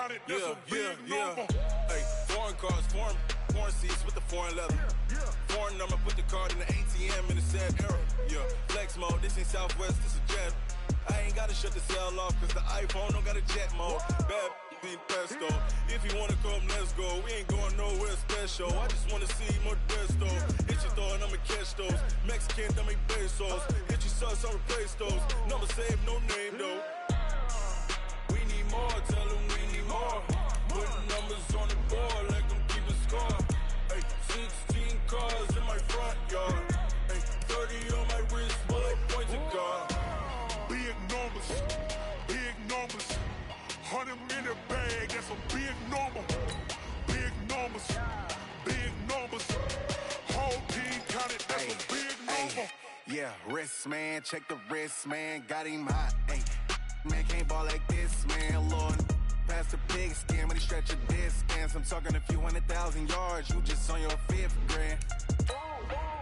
counted, that's a big number. Hey, foreign cars, foreign seats with the foreign leather. Foreign number, put the card in the ATM in the sad era. Yeah, flex mode, this ain't Southwest, this a jet. I ain't gotta shut the cell off, cause the iPhone don't got a jet mode. Bad need pesto. If you wanna come, let's go. We ain't going nowhere special. I just wanna see more desto. Hit your throw and I'ma catch those. Mexican, I make pesos. Hit your sauce, I'll replace those. Number save, no name though. We need more, tell them we need more. Putting numbers on the board, let them keep a score. Hey, 16 cars in my front yard. Hey, 30 on my wrist, bullet points of God. Big numbers, big numbers. 100 minute bag, that's a big number. Big numbers, big numbers. Whole team counted, that's a big number. Yeah, wrist man, check the wrist man, got him hot. Ay, man can't ball like this, man. Lord, past the pig skin when he stretch a distance. I'm talking a few 100,000 yards, you just on your 5th grand.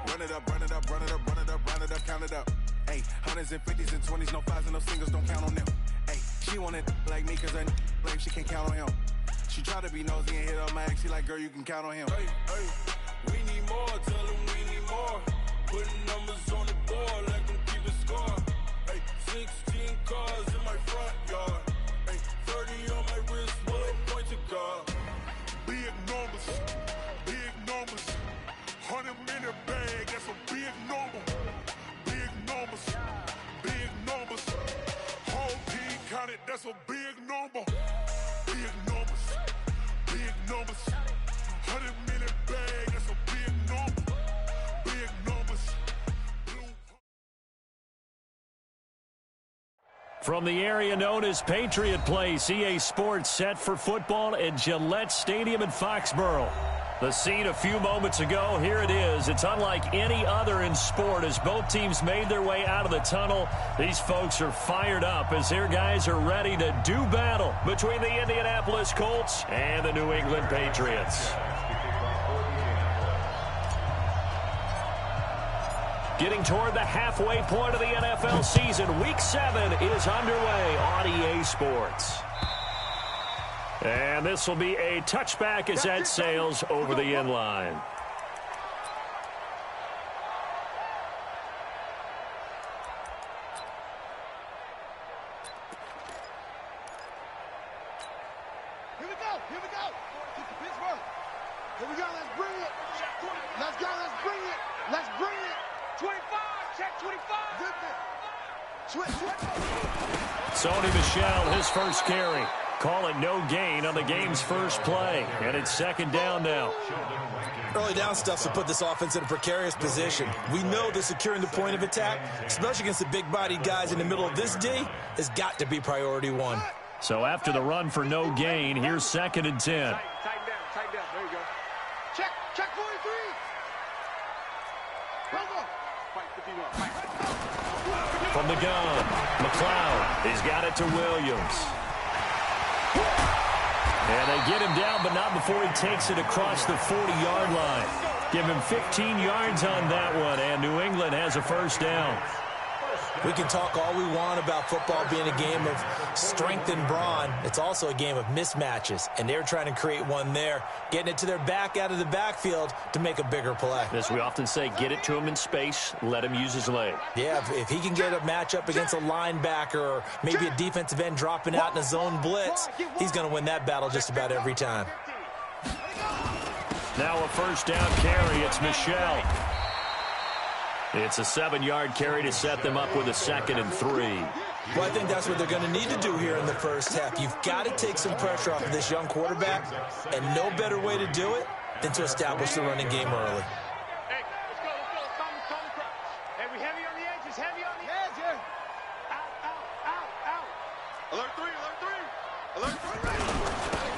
Run it up, run it up, run it up, run it up, run it up, count it up. Ay, 100s and 50s and 20s, no 5s and no singles, don't count on them. Ay, she wanted like me cause her blame, she can't count on him. She tried to be nosy and hit up my ex, she like, girl, you can count on him. Hey, we need more, tell them we need more. Putting numbers on the board, let them keep a score. Hey, 16 cars in my front yard. Hey, 30 on my wrist, bullet points of God. Big numbers, big numbers. 100 minute bag, that's a big number. Big numbers, big numbers. Whole team counted, that's a big number. Big numbers, big numbers. 100 minute bag, that's a big number. Big numbers. From the area known as Patriot Place, EA Sports set for football at Gillette Stadium in Foxborough. The scene a few moments ago, here it is. It's unlike any other in sport as both teams made their way out of the tunnel. These folks are fired up as their guys are ready to do battle between the Indianapolis Colts and the New England Patriots. Getting toward the halfway point of the NFL season, Week 7 is underway on EA Sports. And this will be a touchback as that sails over the end line. Here we go, here we go. Pittsburgh. Here we go, let's bring it. Let's go, let's bring it. Let's bring it. 25, check 25. Good thing. Sony Michel, his first carry. Call it no gain on the game's first play. And it's second down now. Early down stuff to put this offense in a precarious position. We know that securing the point of attack, especially against the big-bodied guys in the middle of this D, has got to be priority one. So after the run for no gain, here's second and 10. Tighten down. There you go. Check 43. From the gun, McLeod. He's got it to Williams. And they get him down, but not before he takes it across the 40-yard line. Give him 15 yards on that one, and New England has a first down. We can talk all we want about football being a game of strength and brawn. It's also a game of mismatches, and they're trying to create one there, getting it to their back out of the backfield to make a bigger play. As we often say, get it to him in space, let him use his leg. Yeah, if he can get a matchup against a linebacker or maybe a defensive end dropping out in a zone blitz, he's going to win that battle just about every time. Now a first down carry. It's Michel. It's a 7-yard carry to set them up with a 2nd and 3. Well, I think that's what they're going to need to do here in the first half. You've got to take some pressure off of this young quarterback, and no better way to do it than to establish the running game early. Hey, let's go. Calm the crowd. Hey, we heavy on the edges, heavy on the edge. Out. Alert 3.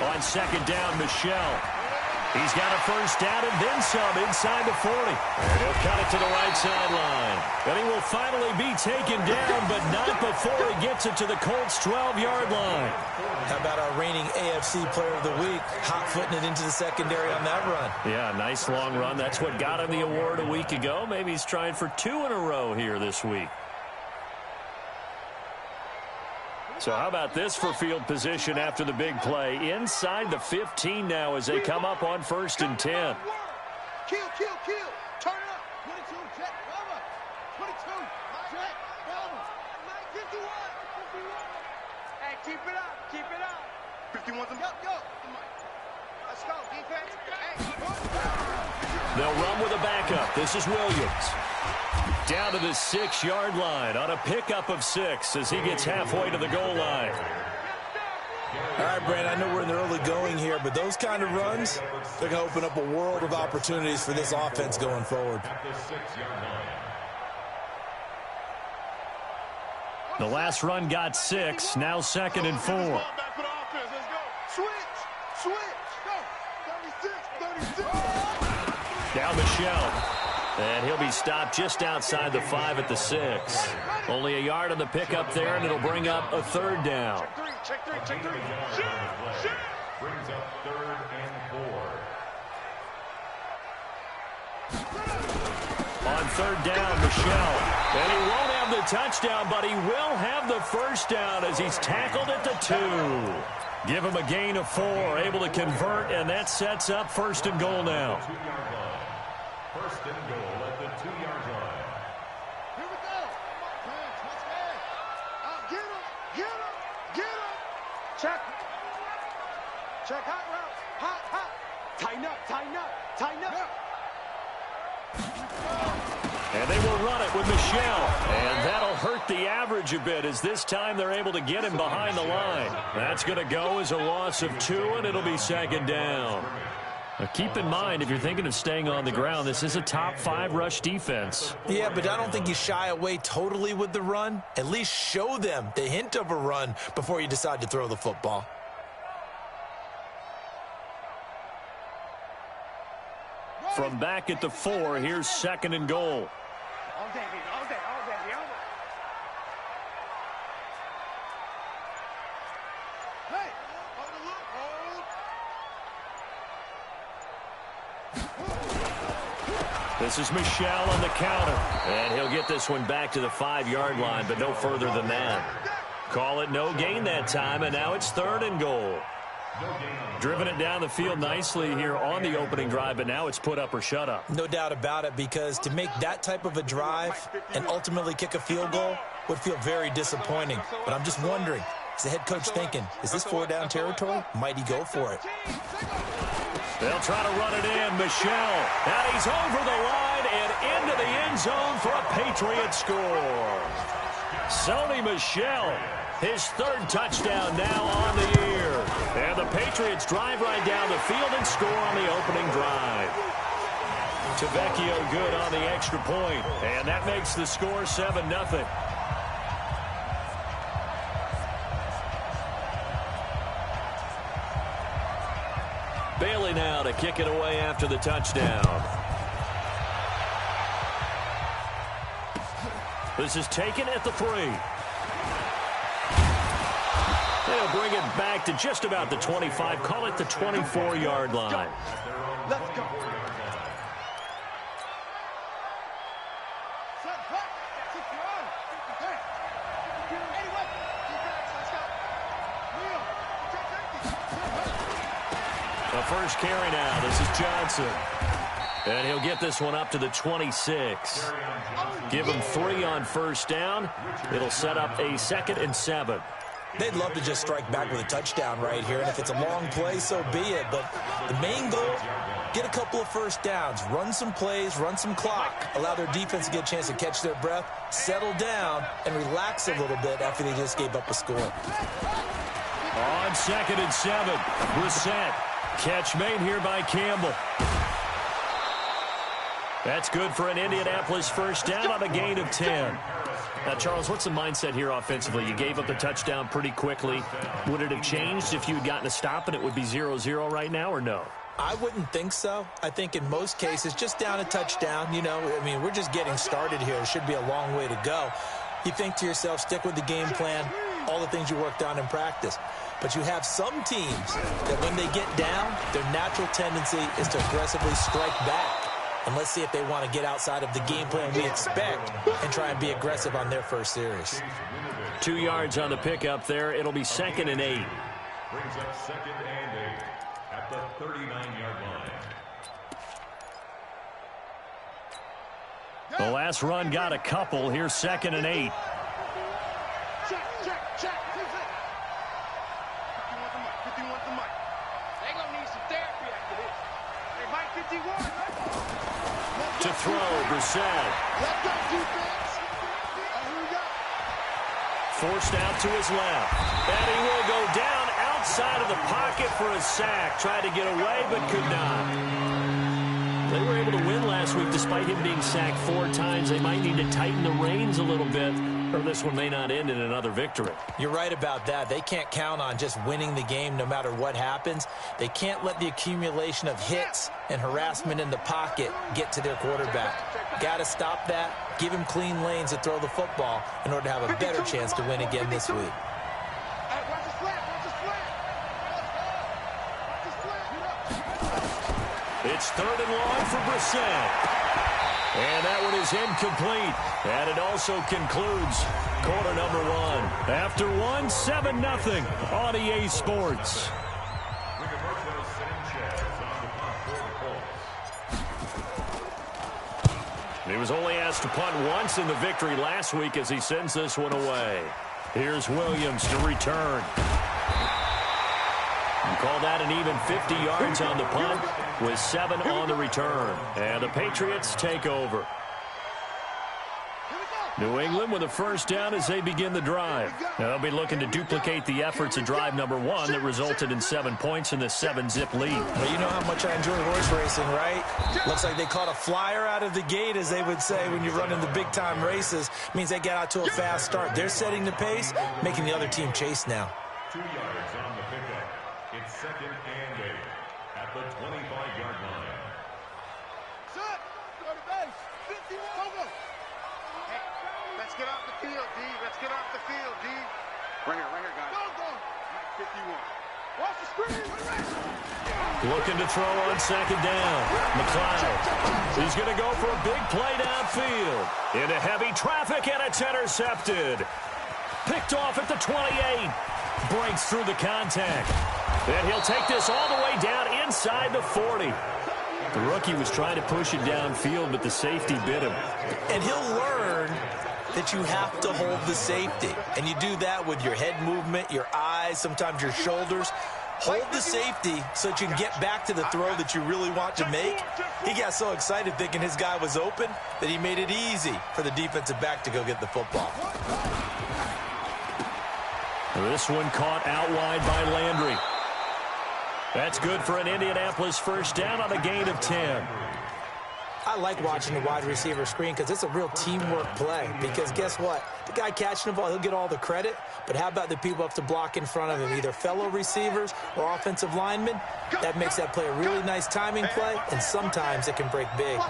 On second down, Michel. He's got a first down and then some inside the 40. And he'll cut it to the right sideline. And he will finally be taken down, but not before he gets it to the Colts' 12-yard line. How about our reigning AFC Player of the Week, hot-footing it into the secondary on that run? Yeah, nice long run. That's what got him the award a week ago. Maybe he's trying for 2 in a row here this week. So how about this for field position after the big play? Inside the 15 now as they come up on 1st and 10. Kill. Turn it up. 22, check, cover. 22, check, cover. 51. Hey, keep it up. 51's them. Go. Let's go, defense. Hey. They'll run with a backup. This is Williams. Down to the 6-yard line on a pickup of 6 as he gets halfway to the goal line. All right, Brandon, I know we're in the early going here, but those kind of runs, they're going to open up a world of opportunities for this offense going forward. The last run got 6, now 2nd and 4. Switch. Go. 36. Down Michelle. And he'll be stopped just outside the 5 at the 6. Only a yard on the pickup there, and it'll bring up a 3rd down. Check three. Shoot. Brings up 3rd and 4. On 3rd down, Michelle. And he won't have the touchdown, but he will have the 1st down as he's tackled at the 2. Give him a gain of 4, able to convert, and that sets up 1st and goal now. 1st and goal at the 2-yard line. Here we go. Get him. Check hot route. Hot. Tighten up. And they will run it with Michelle. And that'll hurt the average a bit as this time they're able to get him behind the line. That's going to go as a loss of 2, and it'll be 2nd down. Now keep in mind, if you're thinking of staying on the ground, this is a top 5 rush defense. Yeah, but I don't think you shy away totally with the run. At least show them the hint of a run before you decide to throw the football. From back at the 4, here's 2nd and goal. All day. Hey, hold. This is Michelle on the counter. And he'll get this one back to the 5-yard line, but no further than that. Call it no gain that time, and now it's 3rd and goal. Driven it down the field nicely here on the opening drive, but now it's put up or shut up. No doubt about it, because to make that type of a drive and ultimately kick a field goal would feel very disappointing. But I'm just wondering, is the head coach thinking, is this 4-down territory? Might he go for it? They'll try to run it in. Michelle. And he's over the line and into the end zone for a Patriot score. Sony Michel, his 3rd touchdown now on the year. And the Patriots drive right down the field and score on the opening drive. Tavecchio good on the extra point, and that makes the score 7-0. Bailey now to kick it away after the touchdown. This is taken at the 3. They'll bring it back to just about the 25. Call it the 24-yard line. Let's go. The first carry now. This is Johnson. And he'll get this one up to the 26. Give him 3 on 1st down. It'll set up a 2nd and 7. They'd love to just strike back with a touchdown right here, and if it's a long play, so be it. But the main goal, get a couple of 1st downs, run some plays, run some clock, allow their defense to get a chance to catch their breath, settle down, and relax a little bit after they just gave up a score. On 2nd and 7, Brissett. Catch made here by Campbell. That's good for an Indianapolis 1st down on a gain of 10. Now, Charles, what's the mindset here offensively? You gave up the touchdown pretty quickly. Would it have changed if you had gotten a stop and it would be 0-0 right now, or no? I wouldn't think so. I think in most cases, just down a touchdown, you know, I mean, we're just getting started here. It should be a long way to go. You think to yourself, stick with the game plan, all the things you worked on in practice. But you have some teams that when they get down, their natural tendency is to aggressively strike back. And let's see if they want to get outside of the game plan we expect and try and be aggressive on their first series. 2 yards on the pickup there. It'll be 2nd and 8. Brings up 2nd and 8 at the 39-yard line. The last run got a couple. Here's 2nd and 8. Check. 51 the mic. They're going to need some therapy after this. Hey, Mike 51. To throw, Brissett. Let's go, defense. Here we go. Forced out to his left. And he will go down outside of the pocket for a sack. Tried to get away, but could not. They were able to win last week despite him being sacked 4 times. They might need to tighten the reins a little bit, or this one may not end in another victory. You're right about that. They can't count on just winning the game no matter what happens. They can't let the accumulation of hits and harassment in the pocket get to their quarterback. Got to stop that, give him clean lanes to throw the football in order to have a better chance to win again this week. It's 3rd and long for Brissett. And that one is incomplete. And it also concludes quarter number 1. After 1, 7-0 on EA Sports. He was only asked to punt once in the victory last week as he sends this one away. Here's Williams to return. You call that an even 50 yards on the punt with 7 on the return. And the Patriots take over. New England with a first down as they begin the drive. Now they'll be looking to duplicate the efforts of drive number 1 that resulted in 7 points in the 7-zip lead. Well, you know how much I enjoy horse racing, right? Looks like they caught a flyer out of the gate, as they would say when you're running the big-time races. Means they get out to a fast start. They're setting the pace, making the other team chase now. 2 yards on the pickup. It's 2nd and 8 at the 25-yard line. Set. Go to base. 51. Go. Hey, let's get off the field, D. Let's get off the field, D. Right here, guys. Go. 51. Watch the screen. Looking to throw on 2nd down. McLeod. He's going to go for a big play downfield. Into heavy traffic, and it's intercepted. Picked off at the 28. Breaks through the contact. And he'll take this all the way down inside the 40. The rookie was trying to push it downfield, but the safety bit him. And he'll learn that you have to hold the safety. And you do that with your head movement, your eyes, sometimes your shoulders. Hold the safety so that you can get back to the throw that you really want to make. He got so excited thinking his guy was open that he made it easy for the defensive back to go get the football. This one caught out wide by Landry. That's good for an Indianapolis first down on a gain of 10. I like watching the wide receiver screen because it's a real teamwork play. Because guess what? The guy catching the ball, he'll get all the credit. But how about the people up to block in front of him, either fellow receivers or offensive linemen? That makes that play a really nice timing play, and sometimes it can break big.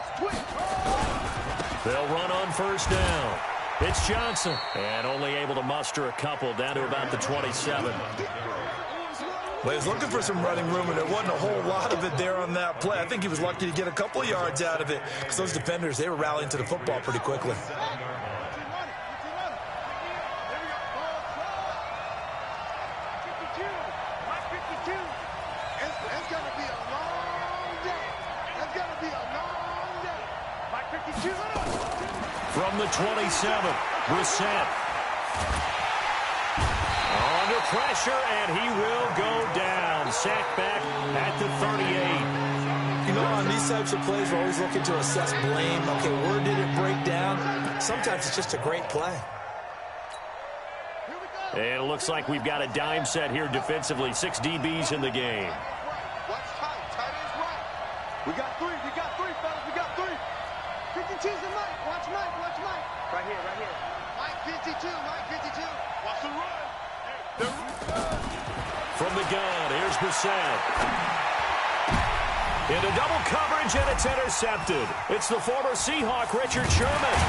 They'll run on first down. It's Johnson, and only able to muster a couple down to about the 27. Well, he was looking for some running room, and there wasn't a whole lot of it there on that play. I think he was lucky to get a couple of yards out of it because those defenders, they were rallying to the football pretty quickly. From the 27, Brissett. Under pressure, and he will go down. Sacked back at the 38. You know, on these types of plays, we're always looking to assess blame. Okay, where did it break down? Sometimes it's just a great play. And it looks like we've got a dime set here defensively. 6 DBs in the game. Watch tight. Tight ends right. We got three, fellas. We got three. 52's the Mike. Watch Mike. Right here. Mike 52. Watch the run. From the gun, here's Brissett. Into double coverage, and it's intercepted. It's the former Seahawk, Richard Sherman.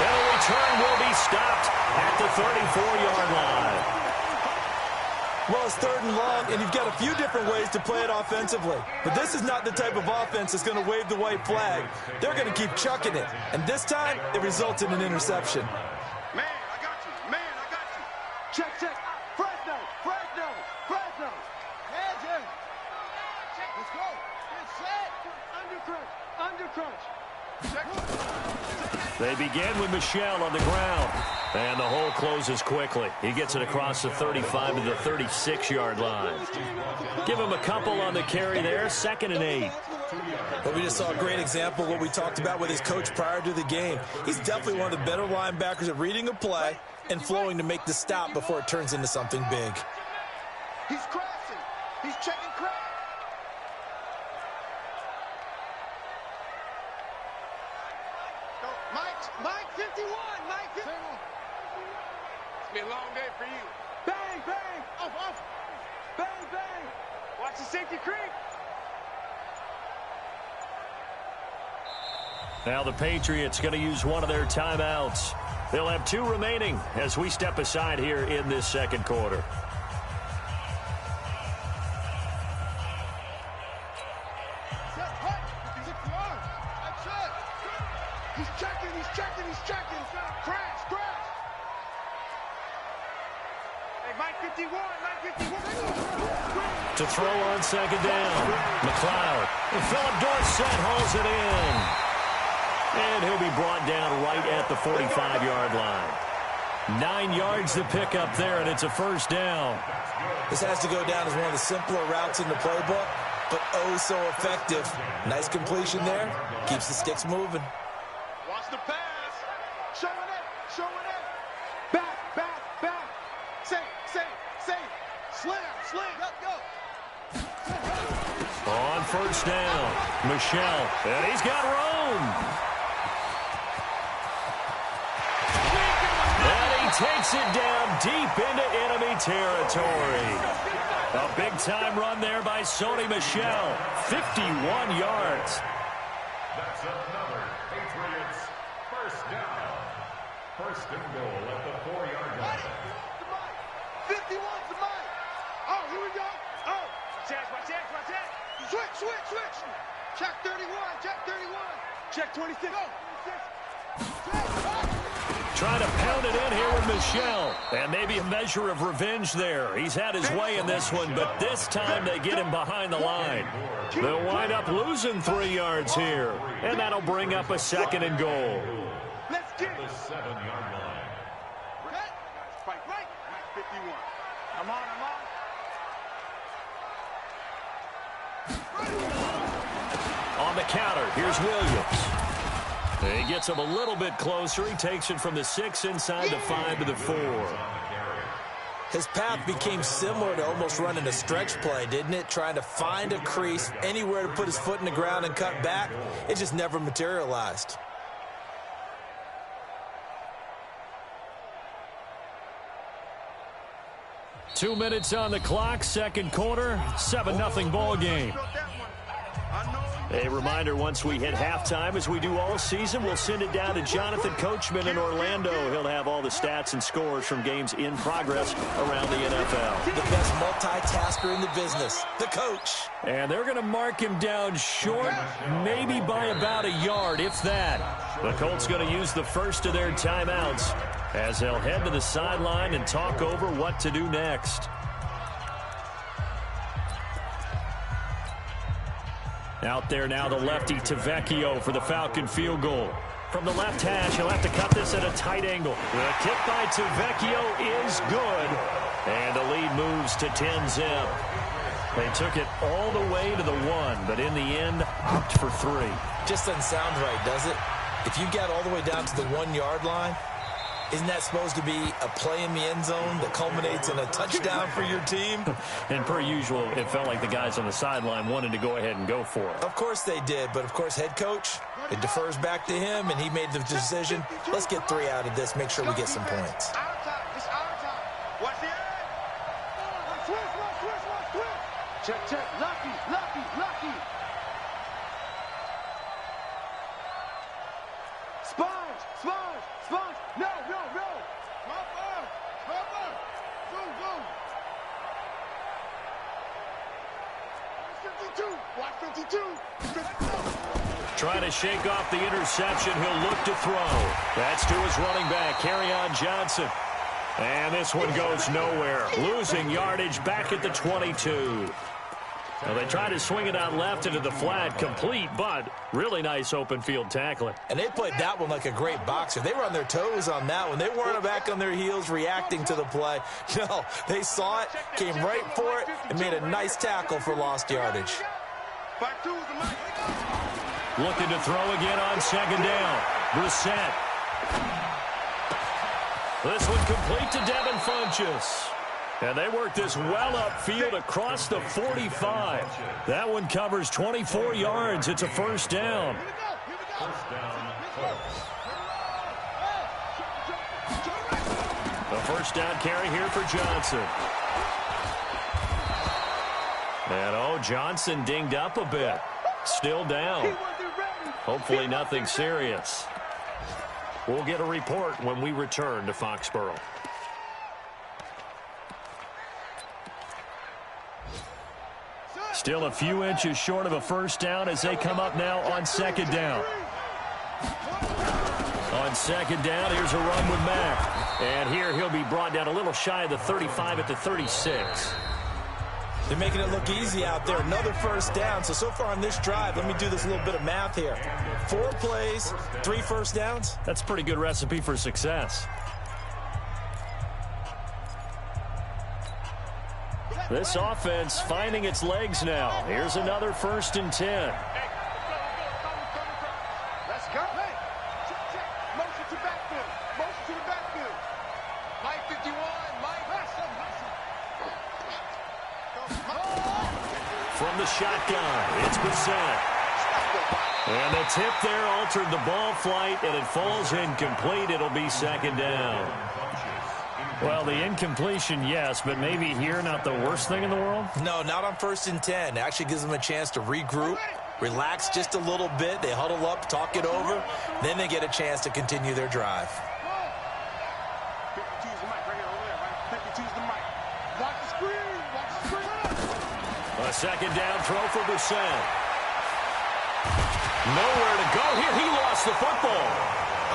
And a return will be stopped at the 34-yard line. Well, it's 3rd and long, and you've got a few different ways to play it offensively. But this is not the type of offense that's going to wave the white flag. They're going to keep chucking it. And this time, it results in an interception. Man, I got you. Man, I got you. Check, check. Fresno, Fresno, Fresno. Heads in. Let's go. Get set. Under crunch, under crunch. They begin with Michel on the ground. And the hole closes quickly. He gets it across the 35 to the 36-yard line. Give him a couple on the carry there. 2nd and 8. But we just saw a great example of what we talked about with his coach prior to the game. He's definitely one of the better linebackers at reading a play and flowing to make the stop before it turns into something big. He's crashing. He's checking crash. Mike 51. Mike 51. It's been a long day for you. Bang, bang. Off, off. Bang, bang. Watch the safety creep. Now the Patriots going to use one of their timeouts. They'll have 2 remaining as we step aside here in this 2nd quarter. He's checking, he's checking, he's checking. Crash, crash. Hey, Mike 51, Mike 51. To throw on 2nd down. McLeod. And Philip Dorsett hauls it in. And he'll be brought down right at the 45-yard line. 9 yards to pick up there, and it's a 1st down. This has to go down as one of the simpler routes in the playbook, but oh so effective. Nice completion there. Keeps the sticks moving. Watch the pass. Showing it, showing it. Back, back, back. Safe, safe, safe. Slam, slam. Go, go. On 1st down, Michel. And he's got Rome. And he takes it down deep into enemy territory. A big-time run there by Sony Michel. 51 yards. That's another Patriots 1st down. 1st and goal at the 4-yard line. 51 to Mike. Oh, here we go. Oh. Watch that, watch that. Switch, switch, switch. Check 31, check 31. Check 26. Go. 26. Trying to pound it in here with Michel. And maybe a measure of revenge there. He's had his way in this one, but this time they get him behind the line. They'll wind up losing 3 yards here. And that'll bring up a 2nd and goal. Let's get The 7-yard line. Spike right. 51. I'm on, I'm on. On the counter, here's Williams. He gets him a little bit closer. He takes it from the 6 inside the 5 to the 4. His path became similar to almost running a stretch play, didn't it? Trying to find a crease, anywhere to put his foot in the ground and cut back. It just never materialized. Two minutes on the clock, 2nd quarter, 7-0 ball game. A reminder, once we hit halftime, as we do all season, we'll send it down to Jonathan Coachman in Orlando. He'll have all the stats and scores from games in progress around the NFL. The best multitasker in the business, the coach. And they're going to mark him down short, maybe by about a yard, if that. The Colts going to use the first of their timeouts as they'll head to the sideline and talk over what to do next. Out there now, the lefty Tavecchio for the Falcon field goal. From the left hash, he'll have to cut this at a tight angle. The kick by Tavecchio is good. And the lead moves to 10-zip. They took it all the way to the 1, but in the end, opt for 3. Just doesn't sound right, does it? If you get all the way down to the 1-yard line, isn't that supposed to be a play in the end zone that culminates in a touchdown for your team? And per usual, it felt like the guys on the sideline wanted to go ahead and go for it. Of course they did, but of course head coach, it defers back to him, and he made the decision. Let's get 3 out of this, make sure we get some points. It's our time. It's our time. Watch the edge. Switch. Check. Lucky. Sponge. No. Cover. Boom. 52. Watch 52. Trying to shake off the interception. He'll look to throw. That's to his running back, Kerryon Johnson. And this one goes nowhere. Losing yardage back at the 22. Well, they tried to swing it out left into the flat, complete, but really nice open field tackling. And they played that one like a great boxer. They were on their toes on that one. They weren't back on their heels reacting to the play. No, they saw it, came right for it, and made a nice tackle for lost yardage. Looking to throw again on second down. Brissett. This one complete to Devin Funchess. And they work this well upfield across the 45. That one covers 24 yards. It's a first down. First down, Colts. The first down carry here for Johnson. And, Johnson dinged up a bit. Still down. Hopefully nothing serious. We'll get a report when we return to Foxborough. Still a few inches short of a first down as they come up now on second down. On second down, here's a run with Mack. And here he'll be brought down a little shy of the 35 at the 36. They're making it look easy out there. Another first down. So far on this drive, let me do this little bit of math here. 4 plays, 3 first downs. That's a pretty good recipe for success. This offense finding its legs now. Here's another 1st and 10. Let's go. Hey, check. Motion to backfield. Motion to the backfield. Mike 51. Mike. From the shotgun, it's Brissett. And the tip there altered the ball flight, and it falls incomplete. It'll be second down. Well, the incompletion, yes, but maybe here not the worst thing in the world? No, not on 1st and 10. It actually gives them a chance to regroup, relax just a little bit. They huddle up, talk it over. Then they get a chance to continue their drive. 52's the mic right here, over there, right? 52's the mic. Watch the screen. Watch the screen. A second down throw for Brissett. Nowhere to go here. He lost the football.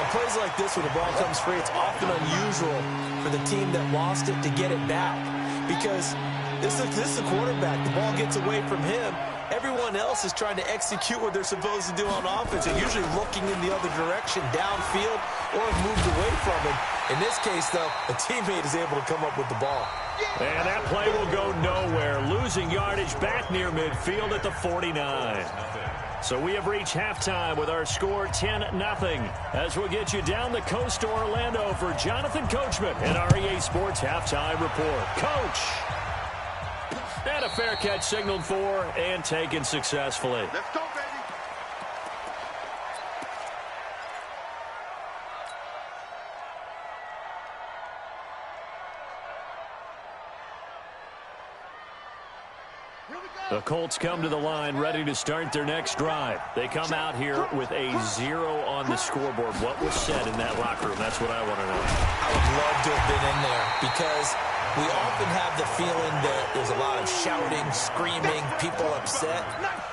On plays like this where the ball comes free, it's often unusual for the team that lost it to get it back because this is the quarterback. The ball gets away from him. Everyone else is trying to execute what they're supposed to do on offense. They're usually looking in the other direction, downfield, or have moved away from him. In this case, though, a teammate is able to come up with the ball. And that play will go nowhere. Losing yardage back near midfield at the 49. So we have reached halftime with our score 10-0. As we'll get you down the coast to Orlando for Jonathan Coachman and our EA Sports Halftime Report. Coach! And a fair catch signaled for and taken successfully. Let's go, baby. The Colts come to the line ready to start their next drive. They come out here with a 0 on the scoreboard. What was said in that locker room? That's what I want to know. I would love to have been in there because we often have the feeling that there's a lot of shouting, screaming, people upset.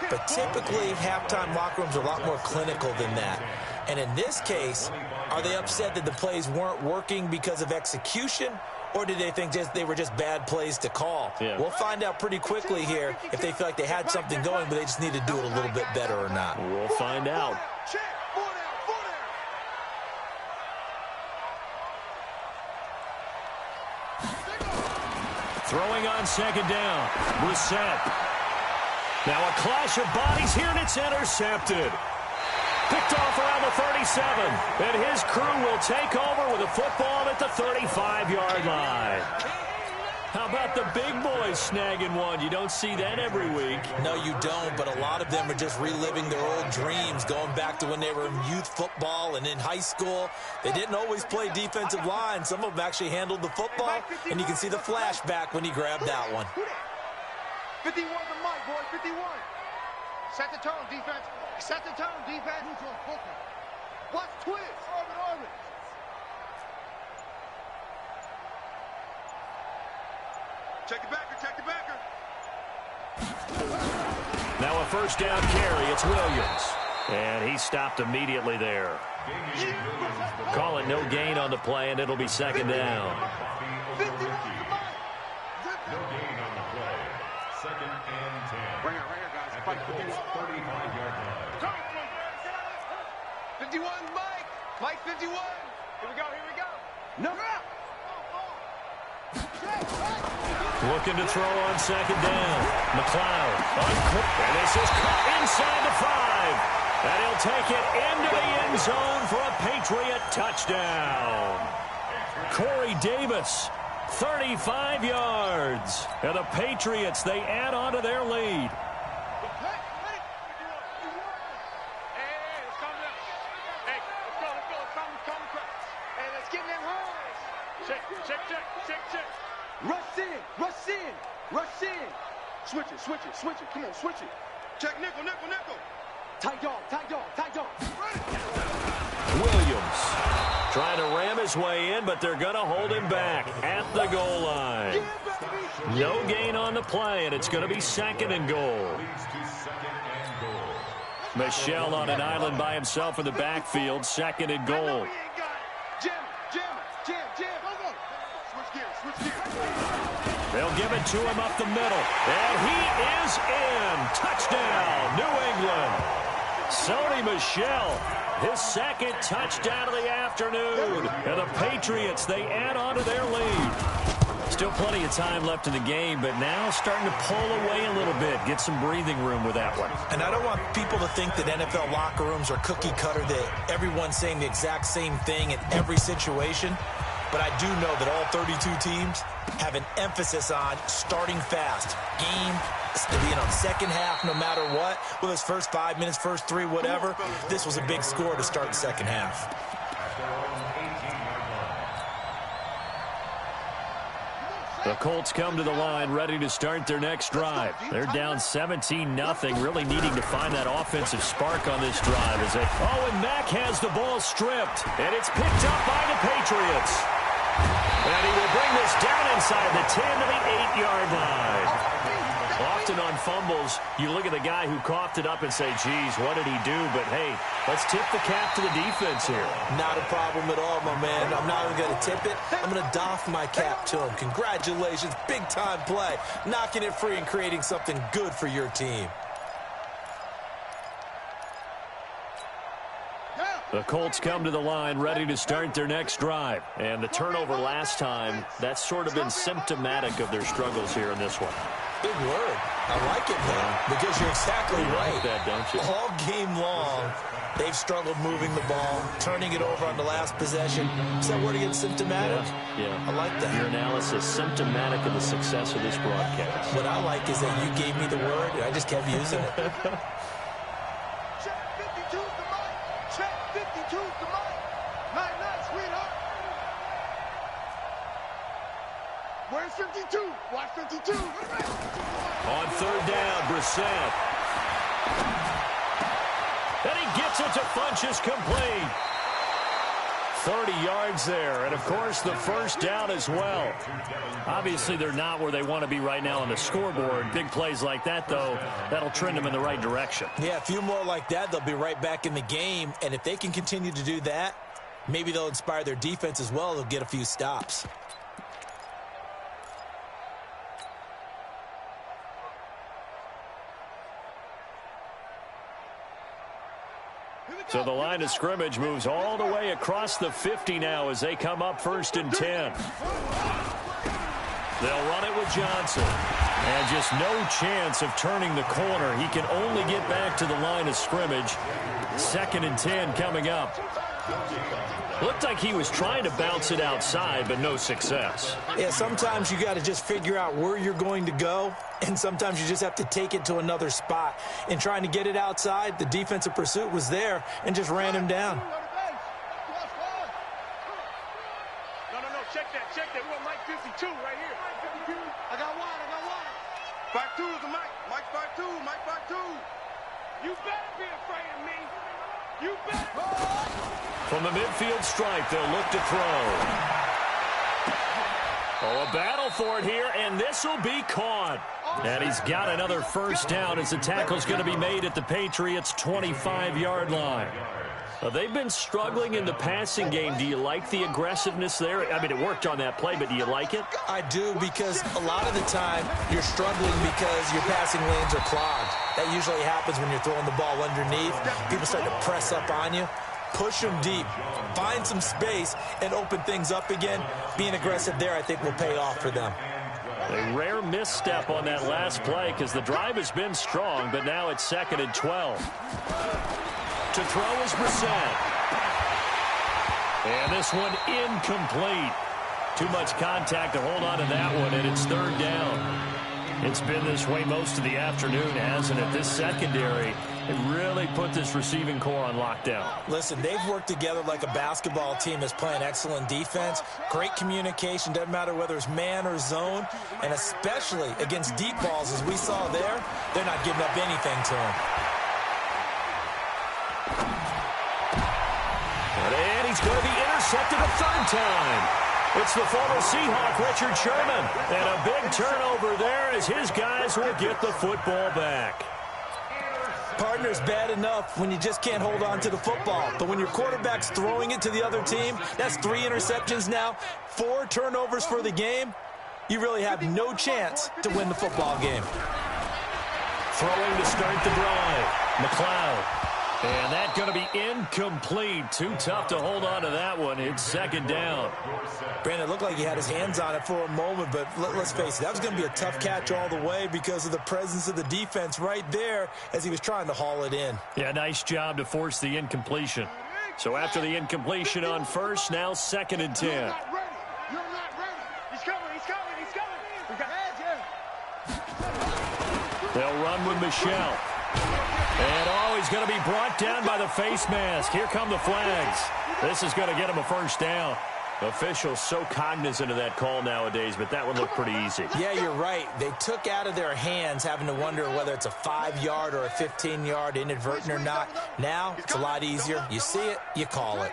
But typically, halftime locker rooms are a lot more clinical than that. And in this case, are they upset that the plays weren't working because of execution? Or did they think they were just bad plays to call? Yeah. We'll find out pretty quickly here if they feel like they had something going, but they just need to do it a little bit better or not. We'll find out. Throwing on second down. Brissett. Now a clash of bodies here, and it's intercepted. Picked off around the 37, and his crew will take over with a football at the 35-yard line. How about the big boys snagging one? You don't see that every week. No, you don't, but a lot of them are just reliving their old dreams, going back to when they were in youth football and in high school. They didn't always play defensive line. Some of them actually handled the football, and you can see the flashback when he grabbed that one. 51 the mic, boys, 51. Set the tone, defense. Set the tone, defense. Watch twist. Orbit. Check the backer. Now a first down carry. It's Williams. And he stopped immediately there. Call it no gain on the play, and it'll be second down. No gain on the play. Second and 10. Right here, guys. At the Colts 35-yard line. 51, Mike. Mike, 51. Here we go. No. Looking to throw on second down. McLeod. And this is caught inside the 5. And he'll take it into the end zone for a Patriot touchdown. Corey Davis, 35 yards. And the Patriots, they add on to their lead. Rush in. Switch it. Come on, switch it. Check nickel. Tight dog. Williams trying to ram his way in, but they're going to hold him back at the goal line. No gain on the play, and it's going to be second and goal. Michelle on an island by himself in the backfield, second and goal. Jam. Switch gears. They'll give it to him up the middle, and he is in. Touchdown, New England. Sony Michel, his second touchdown of the afternoon. And the Patriots, they add on to their lead. Still plenty of time left in the game, but now starting to pull away a little bit. Get some breathing room with that one. And I don't want people to think that NFL locker rooms are cookie cutter, that everyone's saying the exact same thing in every situation. But I do know that all 32 teams have an emphasis on starting fast. Game, second half, no matter what. Whether it's first 5 minutes, first 3, whatever. This was a big score to start the second half. The Colts come to the line, ready to start their next drive. They're down 17-0, really needing to find that offensive spark on this drive. And Mack has the ball stripped, and it's picked up by the Patriots. And he will bring this down inside the 10 to the 8-yard line. Often on fumbles, you look at the guy who coughed it up and say, geez, what did he do? But, hey, let's tip the cap to the defense here. Not a problem at all, my man. I'm not even going to tip it. I'm going to doff my cap to him. Congratulations. Big-time play. Knocking it free and creating something good for your team. The Colts come to the line, ready to start their next drive. And the turnover last time, that's sort of been symptomatic of their struggles here in this one. Big word. I like it, man, because you're exactly right. Like that, don't you? All game long, they've struggled moving the ball, turning it over on the last possession. Is that word again, symptomatic? Yeah. I like that. Your analysis, symptomatic of the success of this broadcast. What I like is that you gave me the word, and I just kept using it. Check 52's the mic. Check 52's the mic. Night, sweetheart. Where's 52? Watch 52. On third down, Brissett. And he gets it to Funchess complete. 30 yards there, and of course the first down as well. Obviously they're not where they want to be right now on the scoreboard. Big plays like that, though, that'll trend them in the right direction. Yeah, a few more like that, they'll be right back in the game, and if they can continue to do that, maybe they'll inspire their defense as well. They'll get a few stops. So the line of scrimmage moves all the way across the 50 now as they come up 1st and 10. They'll run it with Johnson. And just no chance of turning the corner. He can only get back to the line of scrimmage. 2nd and 10 coming up. Looked like he was trying to bounce it outside, but no success. Yeah, sometimes you got to just figure out where you're going to go, and sometimes you just have to take it to another spot. In trying to get it outside, the defensive pursuit was there and just ran him down. No, check that. We want Mike 52 right here. I got one. 52 is the mic. Mike 52. You better be afraid of me. You better. From the midfield stripe, they'll look to throw. Oh, a battle for it here, and this will be caught. And he's got another first down as the tackle's going to be made at the Patriots' 25-yard line. They've been struggling in the passing game. Do you like the aggressiveness there? I mean, it worked on that play, but do you like it? I do, because a lot of the time you're struggling because your passing lanes are clogged. That usually happens when you're throwing the ball underneath. People start to press up on you. Push them deep. Find some space and open things up again. Being aggressive there, I think, will pay off for them. A rare misstep on that last play because the drive has been strong, but now it's 2nd and 12. To throw is Brissett. And this one incomplete. Too much contact to hold on to that one, and it's 3rd down. It's been this way most of the afternoon, hasn't it? This secondary, it really put this receiving core on lockdown. Listen, they've worked together like a basketball team that's playing excellent defense. Great communication, doesn't matter whether it's man or zone, and especially against deep balls, as we saw there, they're not giving up anything to them. And he's going to be intercepted a 3rd time. It's the former Seahawk, Richard Sherman. And a big turnover there as his guys will get the football back. Partner's bad enough when you just can't hold on to the football. But when your quarterback's throwing it to the other team, that's 3 interceptions now, 4 turnovers for the game. You really have no chance to win the football game. Throwing to start the drive. McLeod. And that's going to be incomplete. Too tough to hold on to that one. It's 2nd down. Brandon, it looked like he had his hands on it for a moment, but let's face it, that was going to be a tough catch all the way because of the presence of the defense right there as he was trying to haul it in. Yeah, nice job to force the incompletion. So after the incompletion on first, now 2nd and 10. You're not ready. He's coming. They'll run with Michelle. And, he's going to be brought down by the face mask. Here come the flags. This is going to get him a first down. Officials so cognizant of that call nowadays, but that one looked pretty easy. Yeah, you're right. They took out of their hands having to wonder whether it's a 5-yard or a 15-yard inadvertent or not. Now, it's a lot easier. You see it, you call it.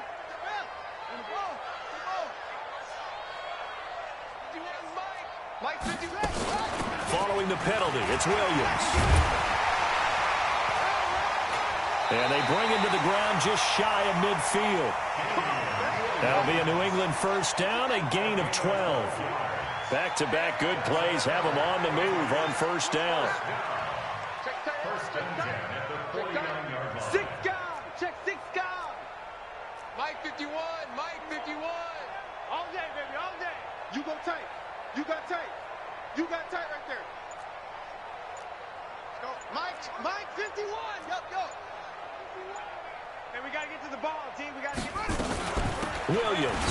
Following the penalty, it's Williams. And they bring him to the ground just shy of midfield. That'll be a New England first down, a gain of 12. Back-to-back good plays have them on the move on first down. First and 10 at the 49-yard line. 6 guard. Check 6 guard. Mike 51. All day, baby, all day. You go tight. You got tight right there. Go. Mike 51. Yup. And we got to get to the ball, team. We got to get ready. Williams.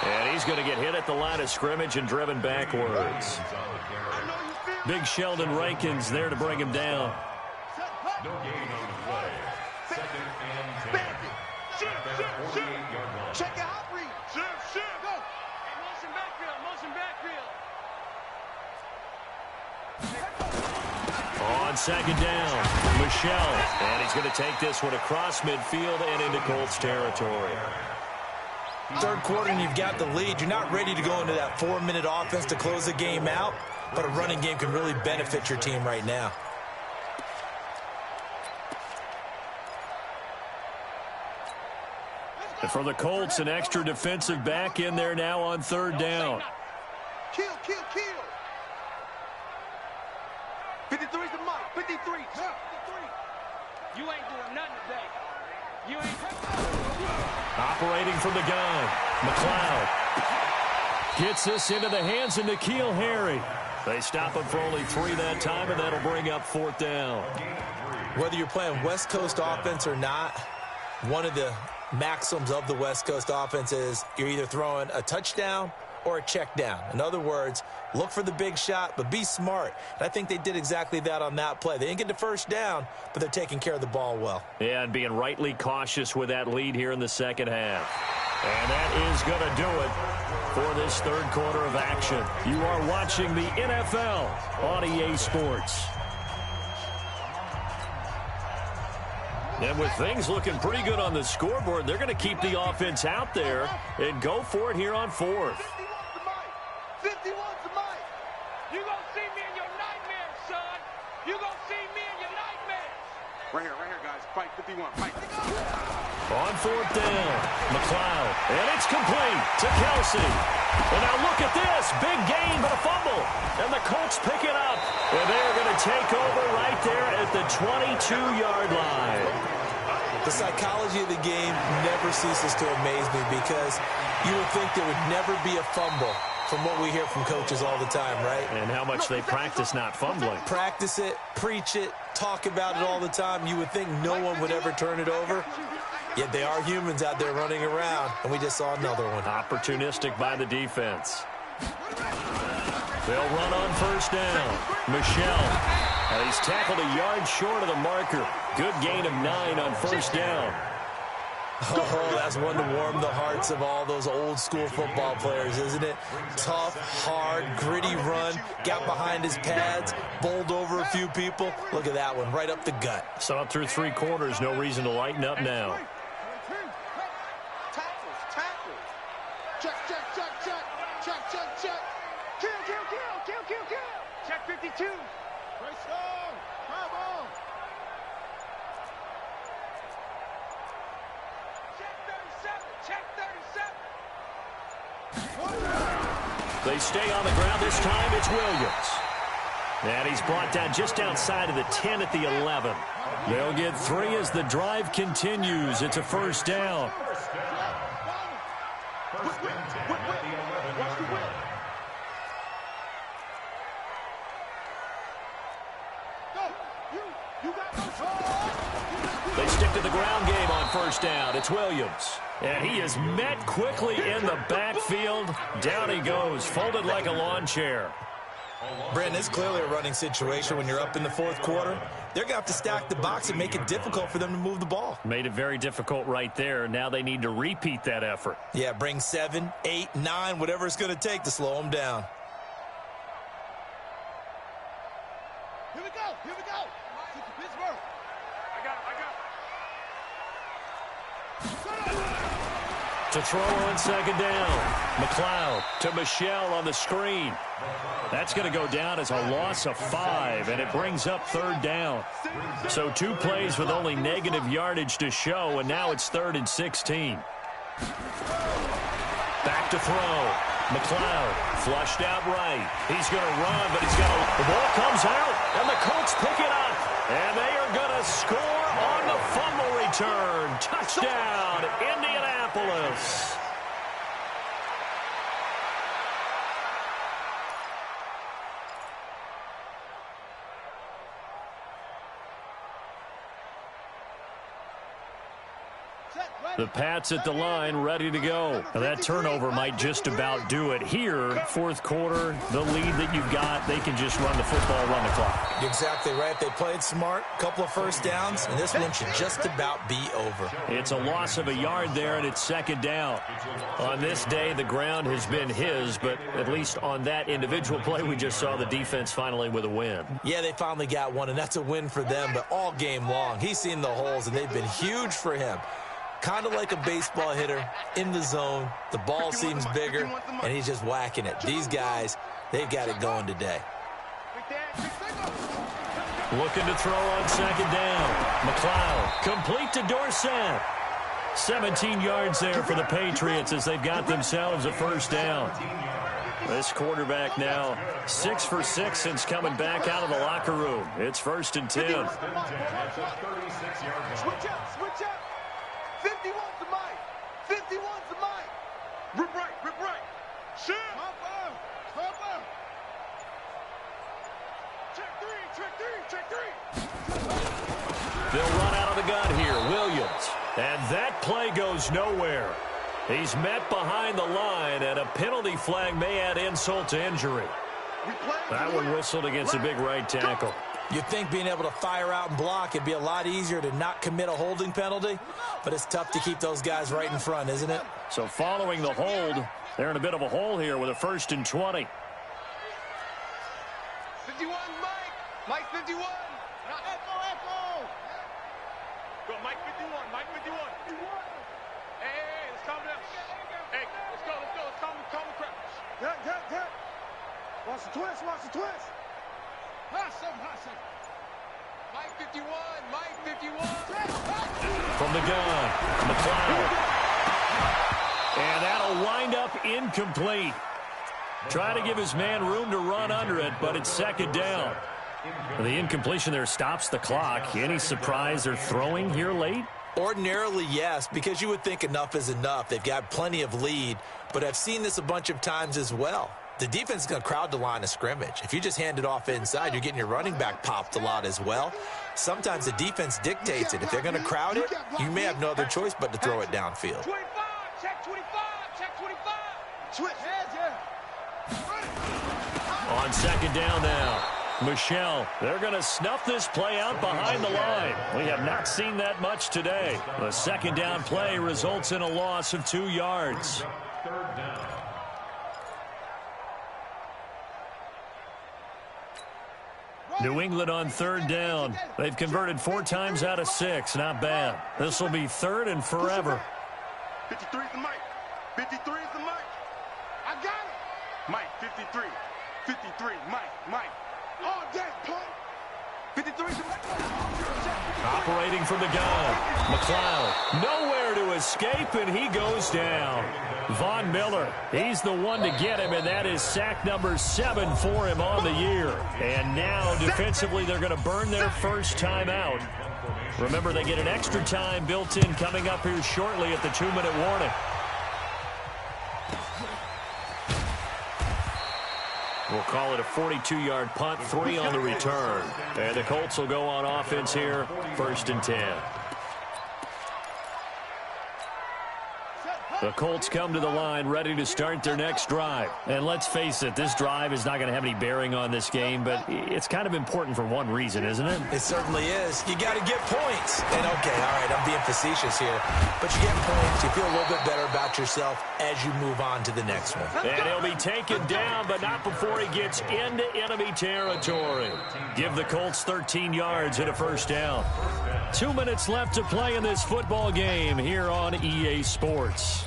And he's going to get hit at the line of scrimmage and driven backwards. Big Sheldon Rankins there to bring him down. No gain on the play. 2nd and 10. Check it out, read. Shoot. Go. Hey, motion backfield. On 2nd down, Michelle. And he's going to take this one across midfield and into Colts territory. 3rd quarter and you've got the lead. You're not ready to go into that 4-minute offense to close the game out, but a running game can really benefit your team right now. And for the Colts, an extra defensive back in there now on 3rd down. Kill. 53's the mark. 53. You ain't doing nothing today. You ain't. Operating from the gun, McLeod. Gets this into the hands of N'Keal Harry. They stop him for only 3 that time, and that'll bring up 4th down. Whether you're playing West Coast offense or not, one of the maxims of the West Coast offense is you're either throwing a touchdown or a check down. In other words, look for the big shot, but be smart. And I think they did exactly that on that play. They didn't get the first down, but they're taking care of the ball well. Yeah, and being rightly cautious with that lead here in the 2nd half. And that is going to do it for this 3rd quarter of action. You are watching the NFL on EA Sports. And with things looking pretty good on the scoreboard, they're going to keep the offense out there and go for it here on 4th. 51's the mic. You gonna see me in your nightmares, son. You gonna see me in your nightmares. Right here, guys. Fight 51. Fight. On fourth down, McLeod, and it's complete to Kelsey. And now look at this, big gain but a fumble, and the Colts pick it up, and they're going to take over right there at the 22-yard line. The psychology of the game never ceases to amaze me because you would think there would never be a fumble from what we hear from coaches all the time, right? And how much they practice not fumbling. Practice it, preach it, talk about it all the time. You would think no one would ever turn it over. Yet they are humans out there running around, and we just saw another one. Opportunistic by the defense. They'll run on first down. Michelle. And he's tackled a yard short of the marker. Good gain of 9 on first down. Oh, that's one to warm the hearts of all those old school football players, isn't it? Tough, hard, gritty run, got behind his pads, bowled over a few people. Look at that one, right up the gut. Saw it through 3 quarters, no reason to lighten up now. Tackles. Check. Kill. Check 52. Great song. Come on. Check 37. They stay on the ground. This time it's Williams. And he's brought down just outside of the 10 at the 11. They'll get 3 as the drive continues. It's a first down. First and 10 at the 11-yard line. They stick to the ground game on first down. It's Williams. And he is met quickly in the backfield. Down he goes, folded like a lawn chair. Brandon, it's clearly a running situation when you're up in the fourth quarter. They're going to have to stack the box and make it difficult for them to move the ball. Made it very difficult right there. Now they need to repeat that effort. Yeah, bring 7, 8, 9, whatever it's going to take to slow them down. Here we go. Pittsburgh. I got it. To throw on second down. McLeod to Michelle on the screen. That's going to go down as a loss of 5, and it brings up third down. So 2 plays with only negative yardage to show, and now it's 3rd and 16. Back to throw. McLeod flushed out right. He's going to run, but the ball comes out, and the Colts pick it up. And they are going to score on the fumble return. Touchdown, Indianapolis. The Pats at the line, ready to go. Now that turnover might just about do it. Here, fourth quarter, the lead that you've got, they can just run the football, run the clock. You're exactly right. They played smart, couple of first downs, and this one should just about be over. It's a loss of a yard there, and it's second down. On this day, the ground has been his, but at least on that individual play, we just saw the defense finally with a win. Yeah, they finally got one, and that's a win for them, but all game long, he's seen the holes, and they've been huge for him. Kind of like a baseball hitter in the zone. The ball seems bigger, and he's just whacking it. These guys, they've got it going today. Looking to throw on second down. McLeod complete to Dorsett. 17 yards there for the Patriots as they've got themselves a first down. This quarterback now 6 for 6 since coming back out of the locker room. It's 1st and 10. Switch up. 51's the mic. 51's the mic. Rip right. Shoot. Cover. Check three. They'll run out of the gun here. Williams. And that play goes nowhere. He's met behind the line, and a penalty flag may add insult to injury. That one whistled against a big right tackle. You'd think being able to fire out and block, it'd be a lot easier to not commit a holding penalty, but it's tough to keep those guys right in front, isn't it? So following the hold, they're in a bit of a hole here with a 1st and 20. 51, Mike 51. Echo. Go, Mike 51. Hey, let's calm down. Hey, let's go. Let's calm the crowd. Yeah. Watch the twist, watch the twist. Hot second, hot second. Mike 51, Mike 51. From the gun, McLeod. And that'll wind up incomplete. Try to give his man room to run under it, but it's second down. The incompletion there stops the clock. Any surprise they're throwing here late? Ordinarily, yes, because you would think enough is enough. They've got plenty of lead, but I've seen this a bunch of times as well. The defense is going to crowd the line of scrimmage. If you just hand it off inside, you're getting your running back popped a lot as well. Sometimes the defense dictates it. If they're going to crowd it, you may have no other choice but to throw it downfield. 25, check 25, check 25. Switch, heads, yeah. On second down now, Michelle. They're going to snuff this play out behind the line. We have not seen that much today. The second down play results in a loss of 2 yards. Third down. New England on third down. They've converted 4 times out of 6. Not bad. This will be third and forever. 53 is the Mike. 53 is the Mike. I got it. Mike, 53. 53, Mike. All day, punt. 53 is the Mike. Operating from the gun, McLeod. Nowhere to escape, and he goes down. Von Miller, he's the one to get him, and that is sack number 7 for him on the year. And now, defensively, they're going to burn their first time out. Remember, they get an extra time built in coming up here shortly at the 2-minute warning. We'll call it a 42-yard punt, 3 on the return. And the Colts will go on offense here, 1st and 10. The Colts come to the line ready to start their next drive. And let's face it, this drive is not going to have any bearing on this game, but it's kind of important for one reason, isn't it? It certainly is. You got to get points. And, okay, all right, I'm being facetious here. But you get points. You feel a little bit better about yourself as you move on to the next one. And he'll be taken down, but not before he gets into enemy territory. Give the Colts 13 yards and a first down. 2 minutes left to play in this football game here on EA Sports.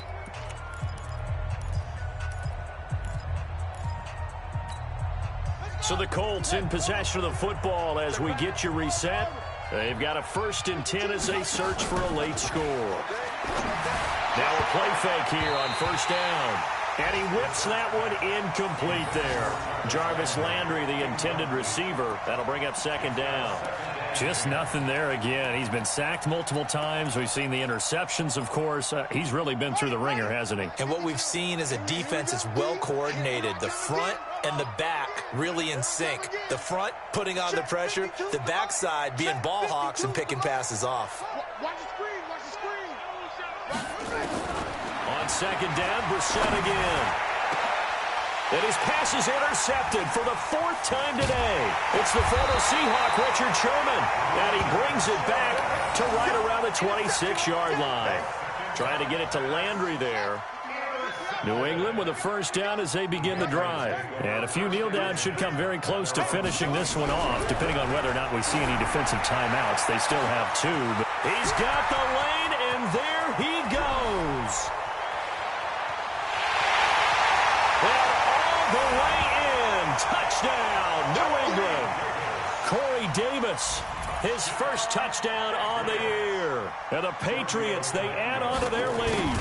So the Colts in possession of the football as we get you reset. They've got a 1st and 10 as they search for a late score. Now a play fake here on 1st down. And he whips that one incomplete there. Jarvis Landry, the intended receiver. That'll bring up 2nd down. Just nothing there again. He's been sacked multiple times. We've seen the interceptions, of course. He's really been through the ringer, hasn't he? And what we've seen is a defense that's well coordinated. The front and the back really in sync. The front putting on the pressure. The backside being ball hawks and picking passes off. Watch the screen, watch the screen. On 2nd down, Brissett again. And his pass is intercepted for the 4th time today. It's the former Seahawk, Richard Sherman. And he brings it back to right around the 26-yard line. Trying to get it to Landry there. New England with a 1st down as they begin the drive. And a few kneel downs should come very close to finishing this one off, depending on whether or not we see any defensive timeouts. They still have 2. But he's got the lane, and there he goes. The way in. Touchdown, New England. Corey Davis, his 1st touchdown on the year. And the Patriots, they add on to their lead.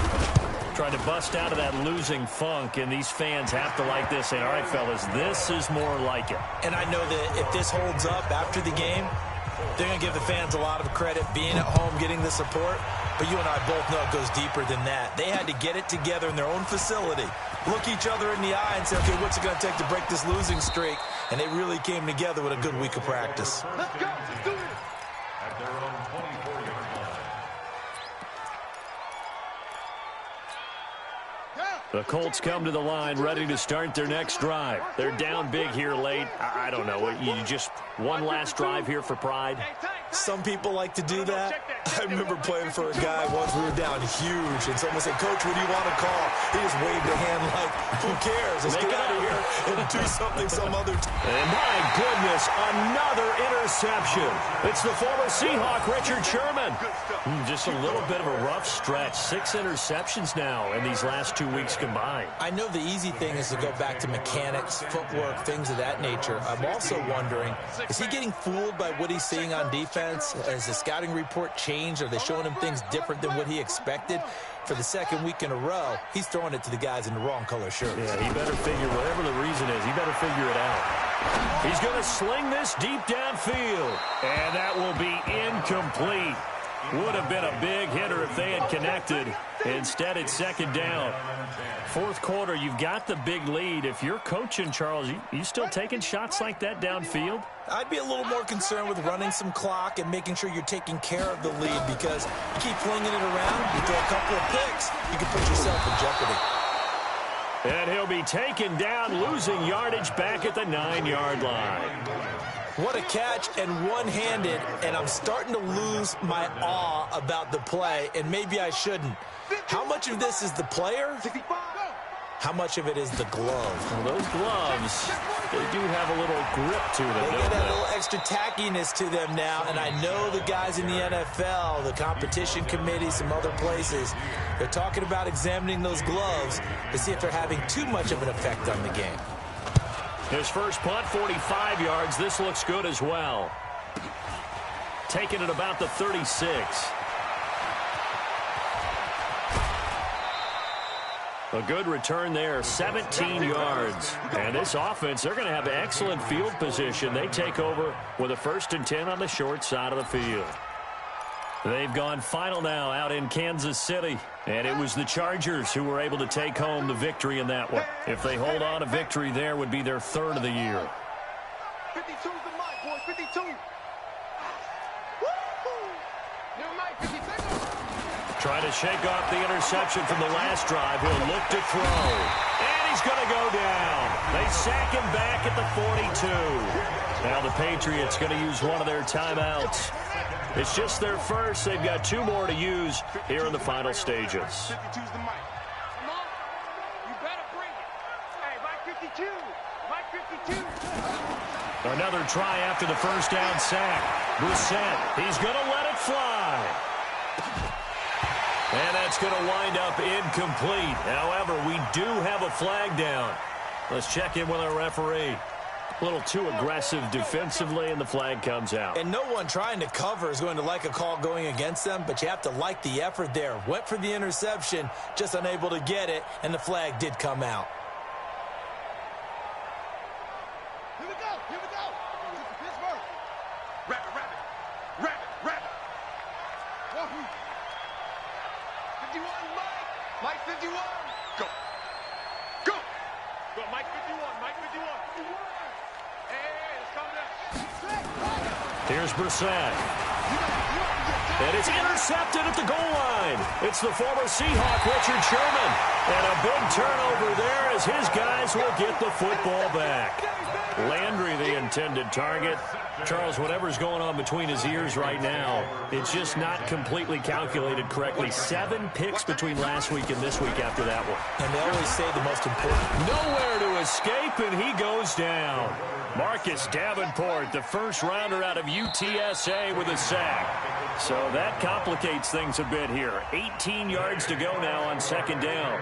Trying to bust out of that losing funk, and these fans have to like this. Say, all right, fellas, this is more like it. And I know that if this holds up after the game, they're going to give the fans a lot of credit being at home, getting the support. But you and I both know it goes deeper than that. They had to get it together in their own facility, look each other in the eye and say, okay, what's it going to take to break this losing streak? And they really came together with a good week of practice. Let's go, let's do it. At their own 24-yard line. The Colts come to the line ready to start their next drive. They're down big here late. I don't know. You just one last drive here for pride? Some people like to do that. I remember playing for a guy once. We were down huge, and someone said, Coach, what do you want to call? He just waved a hand like, who cares? Let's get out of here and do something some other time. And my goodness, another interception. It's the former Seahawk, Richard Sherman. again. Just a little bit of a rough stretch. 6 interceptions now in these last 2 weeks combined. I know the easy thing is to go back to mechanics, footwork, things of that nature. I'm also wondering, is he getting fooled by what he's seeing on defense? Has the scouting report changed? Are they showing him things different than what he expected? For the second week in a row, he's throwing it to the guys in the wrong color shirts. Yeah, he better figure, whatever the reason is, he better figure it out. He's going to sling this deep downfield, and that will be incomplete. Would have been a big hitter if they had connected. Instead, it's second down. Fourth quarter, you've got the big lead. If you're coaching, Charles, you still taking shots like that downfield? I'd be a little more concerned with running some clock and making sure you're taking care of the lead, because you keep flinging it around, you throw a couple of picks, you can put yourself in jeopardy. And he'll be taken down, losing yardage back at the 9-yard line. What a catch, and one-handed, and I'm starting to lose my awe about the play, and maybe I shouldn't. How much of this is the player? How much of it is the glove? Well, those gloves, they do have a little grip to them. They get a little extra tackiness to them now, and I know the guys in the NFL, the competition committee, some other places, they're talking about examining those gloves to see if they're having too much of an effect on the game. His first punt, 45 yards. This looks good as well. Taking it about the 36. A good return there, 17 yards. And this offense, they're going to have excellent field position. They take over with a 1st and 10 on the short side of the field. They've gone final now out in Kansas City. And it was the Chargers who were able to take home the victory in that one. If they hold on, a victory there would be their 3rd of the year. 52's the mic, boy, 52. Trying to shake off the interception from the last drive. He'll look to throw. And he's going to go down. They sack him back at the 42. Now the Patriots going to use one of their timeouts. It's just their first. They've got 2 more to use here in the final stages. 52's the mic. Come on. You better bring it. Hey, Mike 52. Mike 52. Another try after the first down sack. Brissett, he's going to let it fly. And that's going to wind up incomplete. However, we do have a flag down. Let's check in with our referee. A little too aggressive defensively, and the flag comes out. And no one trying to cover is going to like a call going against them, but you have to like the effort there. Went for the interception, just unable to get it, and the flag did come out. Here we go. Here we go. Pittsburgh. Rabbit. 51, Mike. Mike 51. Go. Go. Go, Mike 51. Mike 51. Hey, it's coming up. Here's Brissett. And it's intercepted at the goal line. It's the former Seahawk, Richard Sherman. And a big turnover there as his guys will get the football back. Landry, the intended target. Charles, whatever's going on between his ears right now, it's just not completely calculated correctly. 7 picks between last week and this week after that one. And they always say the most important. Nowhere to escape, and he goes down. Marcus Davenport, the first rounder out of UTSA with a sack. So that complicates things a bit here. 18 yards to go now on second down.